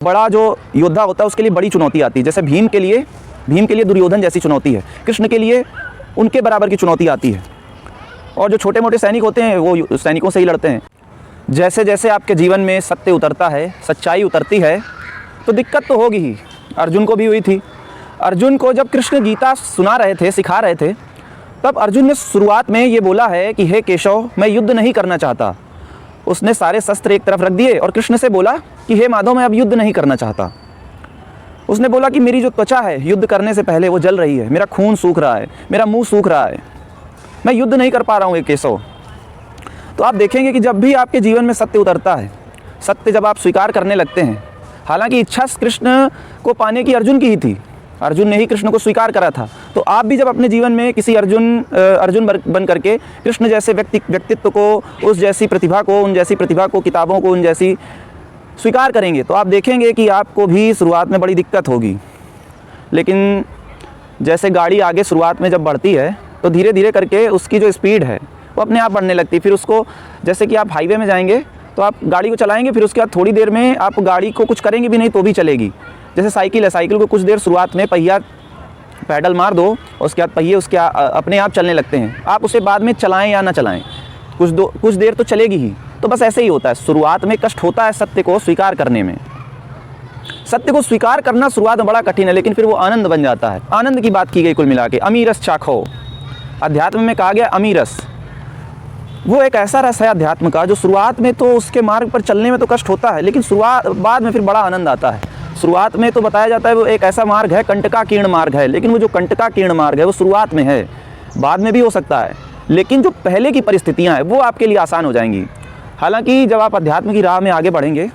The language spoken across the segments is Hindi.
बड़ा जो योद्धा होता है उसके लिए बड़ी चुनौती आती है। जैसे भीम के लिए दुर्योधन जैसी चुनौती है, कृष्ण के लिए उनके बराबर की चुनौती आती है। और जो छोटे मोटे सैनिक होते हैं वो सैनिकों से ही लड़ते हैं। जैसे जैसे आपके जीवन में सत्य उतरता है, सच्चाई उतरती है, तो दिक्कत तो होगी ही। अर्जुन को भी हुई थी। अर्जुन को जब कृष्ण गीता सुना रहे थे, सिखा रहे थे, तब अर्जुन ने शुरुआत में ये बोला है कि हे केशव, मैं युद्ध नहीं करना चाहता। उसने सारे शस्त्र एक तरफ रख दिए और कृष्ण से बोला कि हे माधव, मैं अब युद्ध नहीं करना चाहता। उसने बोला कि मेरी जो त्वचा है युद्ध करने से पहले वो जल रही है, मेरा खून सूख रहा है, मेरा मुंह सूख रहा है, मैं युद्ध नहीं कर पा रहा हूँ ये केशव। तो आप देखेंगे कि जब भी आपके जीवन में सत्य उतरता है, सत्य जब आप स्वीकार करने लगते हैं, हालांकि इच्छा कृष्ण को पाने की अर्जुन की ही थी, अर्जुन ने ही कृष्ण को स्वीकार करा था, तो आप भी जब अपने जीवन में किसी अर्जुन बन करके कृष्ण जैसे व्यक्तित्व को, उस जैसी प्रतिभा को, उन जैसी प्रतिभा को, किताबों को उन जैसी स्वीकार करेंगे, तो आप देखेंगे कि आपको भी शुरुआत में बड़ी दिक्कत होगी। लेकिन जैसे गाड़ी आगे शुरुआत में जब बढ़ती है तो धीरे धीरे करके उसकी जो स्पीड है वो अपने आप बढ़ने लगती है। फिर उसको, जैसे कि आप हाईवे में जाएंगे तो आप गाड़ी को चलाएंगे, फिर उसके बाद थोड़ी देर में आप गाड़ी को कुछ करेंगे भी नहीं तो भी चलेगी। जैसे साइकिल है, साइकिल को कुछ देर शुरुआत में पहिया पैडल मार दो, उसके बाद पहिए उसके अपने आप चलने लगते हैं। आप उसे बाद में चलाएं या ना चलाएं, कुछ देर तो चलेगी ही। तो बस ऐसे ही होता है, शुरुआत में कष्ट होता है सत्य को स्वीकार करने में। सत्य को स्वीकार करना शुरुआत में बड़ा कठिन है, लेकिन फिर वो आनंद बन जाता है। आनंद की बात की गई कुल मिला के, अमीरस चाखो, अध्यात्म में कहा गया अमीरस। वो एक ऐसा रस है अध्यात्म का जो शुरुआत में तो उसके मार्ग पर चलने में तो कष्ट होता है, लेकिन बाद में फिर बड़ा आनंद आता है। शुरुआत में तो बताया जाता है वो एक ऐसा मार्ग है, कंटकाकीर्ण मार्ग है, लेकिन वो जो कंटकाकीर्ण मार्ग है वो शुरुआत में है, बाद में भी हो सकता है, लेकिन जो पहले की परिस्थितियाँ हैं वो आपके लिए आसान हो जाएंगी। हालांकि जब आप अध्यात्म की राह में आगे बढ़ेंगे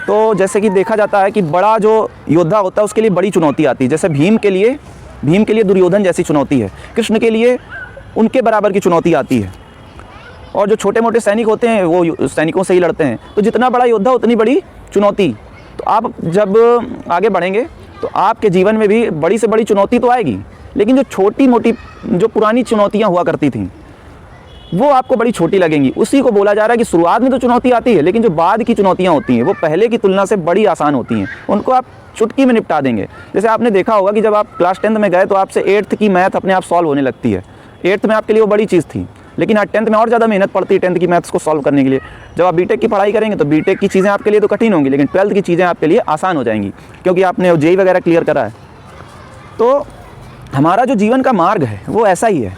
तो जैसे कि देखा जाता है कि बड़ा जो योद्धा होता है उसके लिए बड़ी चुनौती आती है। जैसे भीम के लिए दुर्योधन जैसी चुनौती है, कृष्ण के लिए उनके बराबर की चुनौती आती है। और जो छोटे मोटे सैनिक होते हैं वो सैनिकों से ही लड़ते हैं। तो जितना बड़ा योद्धा उतनी बड़ी चुनौती। तो आप जब आगे बढ़ेंगे तो आपके जीवन में भी बड़ी से बड़ी चुनौती तो आएगी, लेकिन जो छोटी मोटी जो पुरानी चुनौतियाँ हुआ करती थीं वो आपको बड़ी छोटी लगेंगी। उसी को बोला जा रहा है कि शुरुआत में तो चुनौती आती है, लेकिन जो बाद की चुनौतियाँ होती हैं वो पहले की तुलना से बड़ी आसान होती हैं, उनको आप चुटकी में निपटा देंगे। जैसे आपने देखा होगा कि जब आप क्लास 10th में गए तो आपसे 8th की मैथ अपने आप सॉल्व होने लगती है। 8th में आपके लिए वो बड़ी चीज़ थी, लेकिन आज 10th में और ज़्यादा मेहनत पड़ती है 10th की मैथ्स को सॉल्व करने के लिए। जब आप बीटेक की पढ़ाई करेंगे तो बीटेक की चीज़ें आपके लिए तो कठिन होंगी, लेकिन 12th की चीज़ें आपके लिए आसान हो जाएंगी, क्योंकि आपने जेईई वगैरह क्लियर करा है। तो हमारा जो जीवन का मार्ग है वो ऐसा ही है,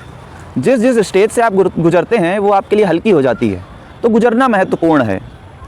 जिस स्टेज से आप गुजरते हैं वो आपके लिए हल्की हो जाती है। तो गुजरना महत्वपूर्ण है।